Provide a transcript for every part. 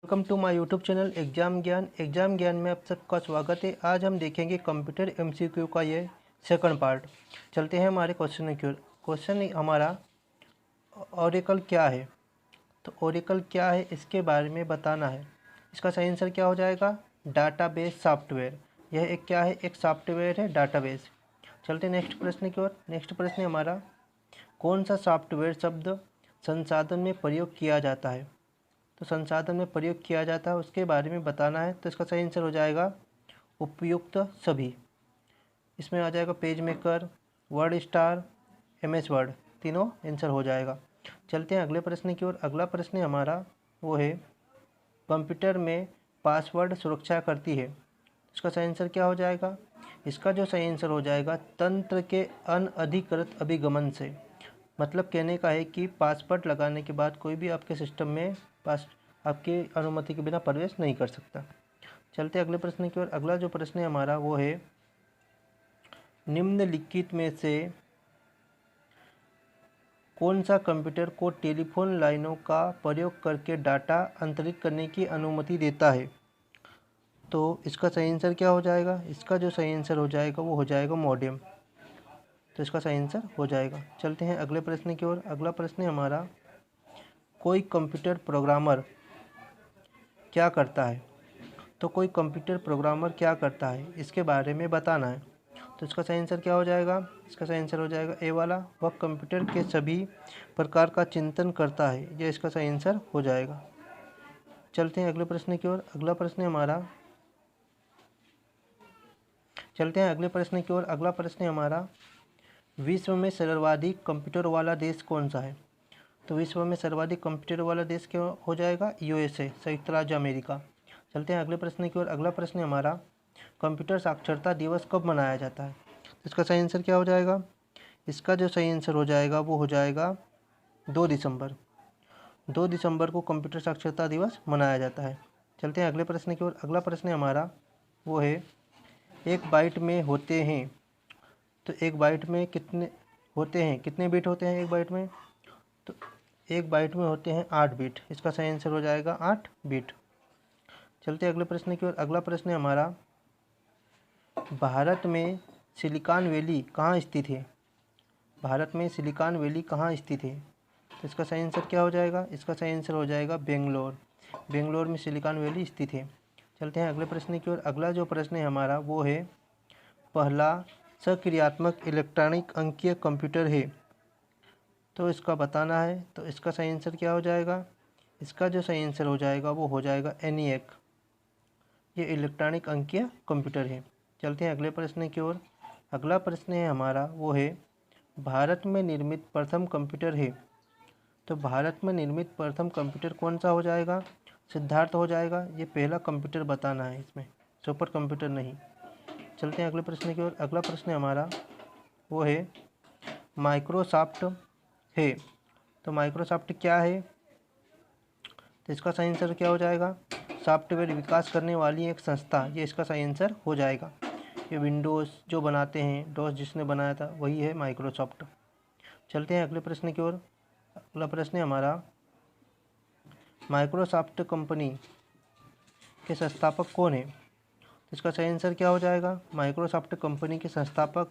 Welcome to my YouTube channel exam Gyan में आप सबका स्वागत है। आज हम देखेंगे कंप्यूटर एमसीक्यू का ये सेकंड पार्ट। चलते हैं हमारे क्वेश्चन की ओर। क्वेश्चन हमारा ओरेकल क्या है। तो ओरेकल क्या है इसके बारे में बताना है। इसका सही आंसर क्या हो जाएगा, डाटाबेस सॉफ्टवेयर। यह एक क्या है, एक सॉफ्टवेयर है, डाटाबेस। चलते हैं नेक्स्ट प्रश्न की ओर। नेक्स्ट प्रश्न हमारा, कौन सा सॉफ्टवेयर शब्द संसाधन में प्रयोग किया जाता है। तो संसाधन में प्रयोग किया जाता है उसके बारे में बताना है। तो इसका सही आंसर हो जाएगा उपयुक्त सभी। इसमें आ जाएगा page maker, word star, MS word, तीनों आंसर हो जाएगा। चलते हैं अगले प्रश्न की ओर। अगला प्रश्न हमारा वो है, कंप्यूटर में पासवर्ड सुरक्षा करती है। इसका सही आंसर क्या हो जाएगा। इसका जो सही आंसर हो जाएगा, तंत्र के अनधिकृत अभिगमन से। मतलब कहने का है कि पासवर्ड लगाने के बाद कोई भी आपके सिस्टम में आपकी अनुमति के बिना प्रवेश नहीं कर सकता। चलते अगले प्रश्न की ओर। अगला जो प्रश्न है हमारा वो है, निम्नलिखित में से कौन सा कंप्यूटर को टेलीफोन लाइनों का प्रयोग करके डाटा अंतरित करने की अनुमति देता है। तो इसका सही आंसर क्या हो जाएगा। इसका जो सही आंसर हो जाएगा वो हो जाएगा मॉडेम। तो इसका सही आंसर हो जाएगा। चलते हैं अगले प्रश्न की ओर। अगला प्रश्न हमारा, कोई कंप्यूटर प्रोग्रामर क्या करता है। तो कोई कंप्यूटर प्रोग्रामर क्या करता है इसके बारे में बताना है। तो इसका सही आंसर क्या हो जाएगा। इसका सही आंसर हो जाएगा ए वाला, वह कंप्यूटर के सभी प्रकार का चिंतन करता है। ये इसका सही आंसर हो जाएगा। चलते हैं अगले प्रश्न की ओर। अगला प्रश्न हमारा, चलते हैं अगले प्रश्न की ओर। अगला प्रश्न हमारा, विश्व में सर्वाधिक कंप्यूटर वाला देश कौन सा है। तो विश्व में सर्वाधिक कंप्यूटर वाला देश क्या हो जाएगा, यूएसए, संयुक्त राज्य अमेरिका। चलते हैं अगले प्रश्न की ओर। अगला प्रश्न हमारा, कंप्यूटर साक्षरता दिवस कब मनाया जाता है। तो इसका सही आंसर क्या हो जाएगा। इसका जो सही आंसर हो जाएगा वो हो जाएगा 2 दिसंबर। 2 दिसंबर को कंप्यूटर साक्षरता दिवस मनाया जाता है। चलते हैं अगले प्रश्न की ओर। अगला प्रश्न हमारा वो है, एक बाइट में होते हैं। तो एक बाइट में कितने होते हैं, कितने बिट होते हैं एक बाइट में। तो एक बाइट में होते हैं 8 बिट। इसका सही आंसर हो जाएगा 8 बिट। चलते हैं अगले प्रश्न की ओर। अगला प्रश्न हमारा, भारत में सिलिकॉन वैली कहाँ स्थित है। भारत में सिलिकॉन वैली कहाँ स्थित है। तो इसका सही आंसर क्या हो जाएगा। इसका सही आंसर हो जाएगा बेंगलोर। बेंगलोर में सिलिकॉन वैली स्थित है। चलते हैं अगले प्रश्न की ओर। अगला जो प्रश्न है हमारा वो है, पहला सक्रियात्मक इलेक्ट्रॉनिक अंकीय कंप्यूटर है। तो इसका बताना है। तो इसका सही आंसर क्या हो जाएगा। इसका जो सही आंसर हो जाएगा वो हो जाएगा ENIAC। ये इलेक्ट्रॉनिक अंकीय कंप्यूटर है। चलते हैं अगले प्रश्न की ओर। अगला प्रश्न है हमारा वो है, भारत में निर्मित प्रथम कंप्यूटर है। तो भारत में निर्मित प्रथम कंप्यूटर कौन सा हो जाएगा, सिद्धार्थ हो जाएगा। ये पहला कंप्यूटर बताना है, इसमें सुपर कंप्यूटर नहीं। चलते हैं अगले प्रश्न की ओर। अगला प्रश्न हमारा वो है, माइक्रोसॉफ्ट है। तो माइक्रोसॉफ्ट क्या है। तो इसका सही आंसर क्या हो जाएगा, सॉफ्टवेयर विकास करने वाली एक संस्था। ये इसका सही आंसर हो जाएगा। ये विंडोज़ जो बनाते हैं, डॉस जिसने बनाया था वही है माइक्रोसॉफ्ट। चलते हैं अगले प्रश्न की ओर। अगला प्रश्न है हमारा, माइक्रोसॉफ्ट कंपनी के संस्थापक कौन है। तो इसका सही आंसर क्या हो जाएगा, माइक्रोसॉफ्ट कंपनी के संस्थापक,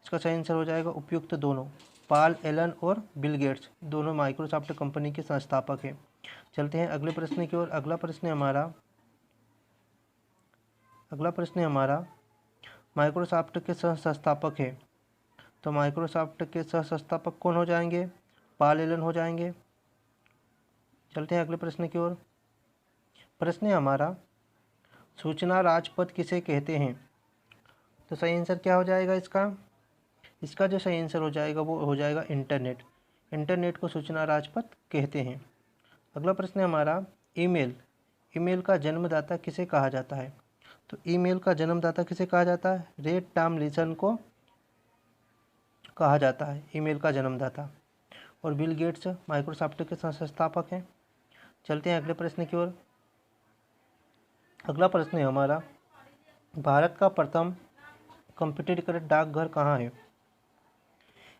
इसका सही आंसर हो जाएगा उपयुक्त दोनों, पॉल एलन और बिल गेट्स, दोनों माइक्रोसॉफ्ट कंपनी के संस्थापक हैं। चलते हैं अगले प्रश्न की ओर। अगला प्रश्न हमारा माइक्रोसॉफ्ट के सह संस्थापक है। तो माइक्रोसॉफ्ट के सह संस्थापक कौन हो जाएंगे, पॉल एलन हो जाएंगे। चलते हैं अगले प्रश्न की ओर। प्रश्न हमारा, सूचना राजपथ किसे कहते हैं। तो सही आंसर क्या हो जाएगा इसका। इसका जो सही आंसर हो जाएगा वो हो जाएगा इंटरनेट। इंटरनेट को सूचना राजपथ कहते हैं। अगला प्रश्न हमारा, ईमेल। ईमेल का जन्मदाता किसे कहा जाता है। तो ईमेल का जन्मदाता किसे कहा जाता है, रे टॉमलिंसन को कहा जाता है ईमेल का जन्मदाता। और बिल गेट्स माइक्रोसॉफ्ट के संस्थापक हैं। चलते हैं अगले प्रश्न की ओर। अगला प्रश्न है हमारा, भारत का प्रथम कंप्यूटरीकृत डाकघर कहाँ है।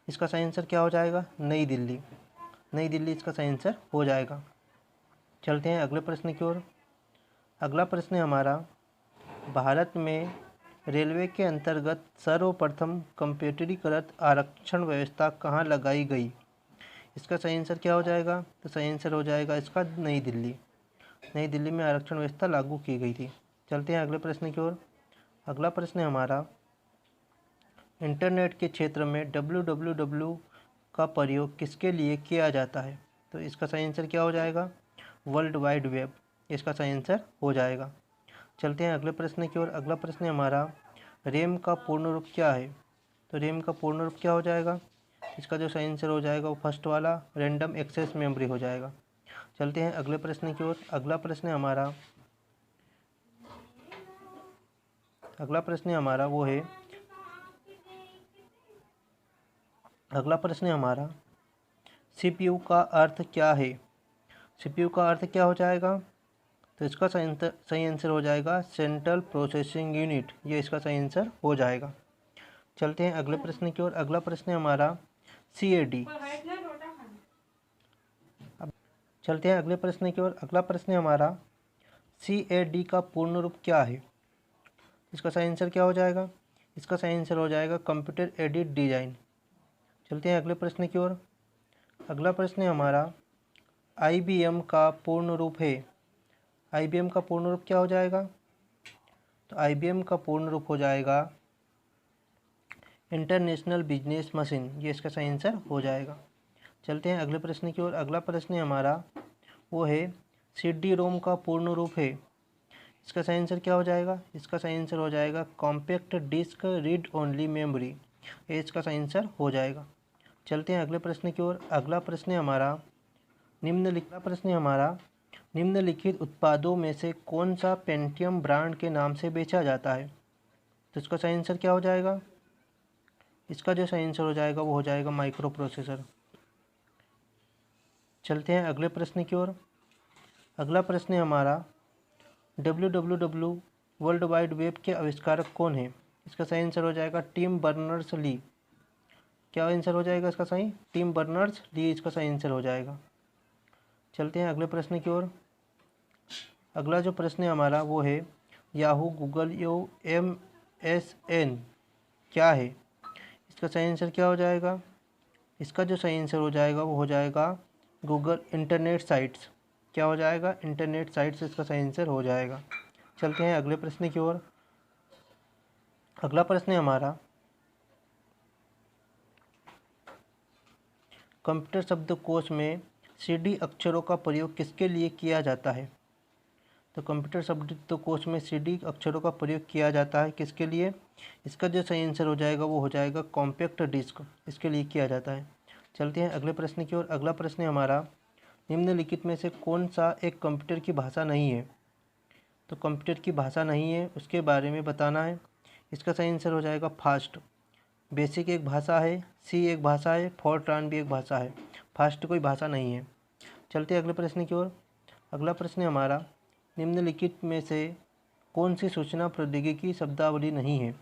इसका सही आंसर क्या हो जाएगा, नई दिल्ली। नई दिल्ली इसका सही आंसर हो जाएगा। चलते हैं अगले प्रश्न की ओर। अगला प्रश्न है हमारा, भारत में रेलवे के अंतर्गत सर्वप्रथम कंप्यूटरीकृत आरक्षण व्यवस्था कहाँ लगाई गई? इसका सही आंसर क्या हो जाएगा? तो सही आंसर हो जाएगा इसका नई दिल्ली। नई दिल्ली में आरक्षण व्यवस्था लागू की गई थी। चलते हैं अगले प्रश्न की ओर। अगला प्रश्न है हमारा, इंटरनेट के क्षेत्र में www का प्रयोग किसके लिए किया जाता है? तो इसका सही आंसर क्या हो जाएगा? वर्ल्ड वाइड वेब, इसका सही आंसर हो जाएगा। चलते हैं अगले प्रश्न की ओर। अगला प्रश्न है हमारा, रैम का पूर्ण रूप क्या है? तो रैम का पूर्ण रूप क्या हो जाएगा? इसका जो सही आंसर हो जाएगा वो फर्स्ट वाला रैंडम एक्सेस मेमोरी हो जाएगा। चलते हैं अगले प्रश्न की ओर। अगला प्रश्न है हमारा वो है, अगला प्रश्न है हमारा, CPU का अर्थ क्या है? CPU का अर्थ क्या हो जाएगा? तो इसका सही आंसर हो जाएगा सेंट्रल प्रोसेसिंग यूनिट, ये इसका सही आंसर हो जाएगा। चलते हैं अगले प्रश्न की ओर। अगला प्रश्न है हमारा CAD। चलते हैं अगले प्रश्न की ओर। अगला प्रश्न है हमारा, CAD का पूर्ण रूप क्या है? इसका सही आंसर क्या हो जाएगा? इसका सही आंसर हो जाएगा कंप्यूटर एडेड डिज़ाइन। चलते हैं अगले प्रश्न की ओर। अगला प्रश्न है हमारा, IBM का पूर्ण रूप है? IBM का पूर्ण रूप क्या हो जाएगा? तो IBM का पूर्ण रूप हो जाएगा इंटरनेशनल बिजनेस मशीन, ये इसका सही आंसर हो जाएगा। चलते हैं अगले प्रश्न की ओर। अगला प्रश्न है हमारा वो है, CD-ROM का पूर्ण रूप है? इसका सही आंसर क्या हो जाएगा? इसका सही आंसर हो जाएगा compact disc read only memory, ये इसका सही आंसर हो जाएगा। चलते हैं अगले प्रश्न की ओर। अगला प्रश्न है हमारा, निम्नलिखित उत्पादों में से कौन सा पेंटियम ब्रांड के नाम से बेचा जाता है? तो इसका सही आंसर क्या हो जाएगा? इसका जो सही आंसर हो जाएगा वो हो जाएगा माइक्रो प्रोसेसर। चलते हैं अगले प्रश्न की ओर। अगला प्रश्न है हमारा, www वर्ल्ड वाइड वेब के आविष्कारक कौन है? इसका सही आंसर हो जाएगा टिम बर्नर्स-ली। क्या आंसर हो जाएगा इसका सही? टिम बर्नर्स-ली इसका सही आंसर हो जाएगा। चलते हैं अगले प्रश्न की ओर। अगला जो प्रश्न है हमारा वो है, याहू गूगल MSN क्या है? इसका सही आंसर क्या हो जाएगा? इसका जो सही आंसर हो जाएगा वो हो जाएगा गूगल इंटरनेट साइट्स। क्या हो जाएगा? इंटरनेट साइट्स इसका सही आंसर हो जाएगा। चलते हैं अगले प्रश्न की ओर। अगला प्रश्न है हमारा, कंप्यूटर शब्दकोश में CD अक्षरों का प्रयोग किसके लिए किया जाता है? तो कंप्यूटर शब्दकोश में CD अक्षरों का प्रयोग किया जाता है किसके लिए? इसका जो सही आंसर हो जाएगा वो हो जाएगा कॉम्पैक्ट डिस्क, इसके लिए किया जाता है। चलते हैं अगले प्रश्न की ओर। अगला प्रश्न है हमारा, निम्नलिखित में से कौन सा एक कंप्यूटर की भाषा नहीं है? तो कंप्यूटर की भाषा नहीं है उसके बारे में बताना है। इसका सही आंसर हो जाएगा फास्ट। बेसिक एक भाषा है, C एक भाषा है, फोरट्रान भी एक भाषा है, फास्ट कोई भाषा नहीं है। चलते हैं अगले प्रश्न की ओर। अगला प्रश्न है हमारा, निम्नलिखित में से कौन सी सूचना प्रौद्योगिकी शब्दावली नहीं है?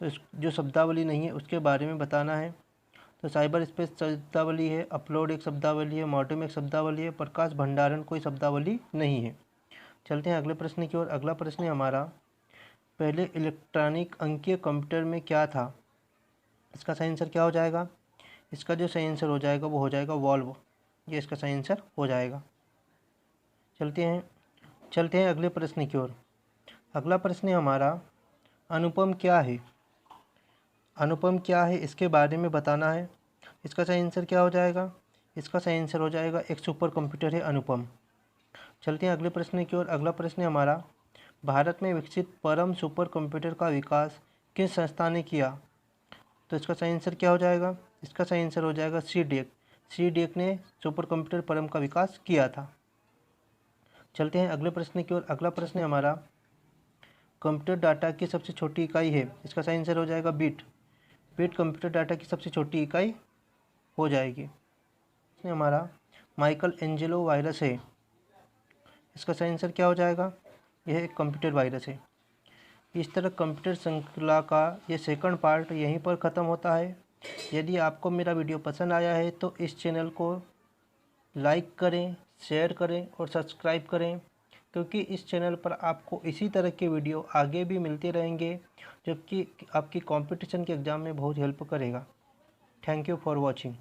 तो इस जो शब्दावली नहीं है उसके बारे में बताना है। तो साइबर स्पेस शब्दावली है, अपलोड एक शब्दावली है, मॉडेम एक शब्दावली है, प्रकाश भंडारण कोई शब्दावली नहीं है। चलते हैं अगले प्रश्न की ओर। अगला प्रश्न है हमारा, पहले इलेक्ट्रॉनिक अंकीय कंप्यूटर में क्या था? इसका सही आंसर क्या हो जाएगा? इसका जो सही आंसर हो जाएगा वो हो जाएगा वॉल्व, ये इसका सही आंसर हो जाएगा। चलते हैं अगले प्रश्न की ओर। अगला प्रश्न है हमारा, अनुपम क्या है? अनुपम क्या है इसके बारे में बताना है। इसका सही आंसर क्या हो जाएगा? इसका सही आंसर हो जाएगा एक सुपर कंप्यूटर है अनुपम। चलते हैं अगले प्रश्न की ओर। अगला प्रश्न है हमारा, भारत में विकसित परम सुपर कंप्यूटर का विकास किस संस्था ने किया? तो इसका सही आंसर क्या हो जाएगा? इसका सही आंसर हो जाएगा CDEC ने सुपर कंप्यूटर परम का विकास किया था। चलते हैं अगले प्रश्न की ओर। अगला प्रश्न है हमारा, कंप्यूटर डाटा की सबसे छोटी इकाई है? इसका सही आंसर हो जाएगा बिट कंप्यूटर डाटा की सबसे छोटी इकाई हो जाएगी। इसमें हमारा माइकल एंजेलो वायरस है, इसका सही आंसर क्या हो जाएगा? यह एक कंप्यूटर वायरस है। इस तरह कंप्यूटर श्रृंखला का ये सेकंड पार्ट यहीं पर ख़त्म होता है। यदि आपको मेरा वीडियो पसंद आया है तो इस चैनल को लाइक करें, शेयर करें और सब्सक्राइब करें, क्योंकि इस चैनल पर आपको इसी तरह के वीडियो आगे भी मिलते रहेंगे, जो कि आपकी कंपटीशन के एग्ज़ाम में बहुत हेल्प करेगा। Thank you for watching.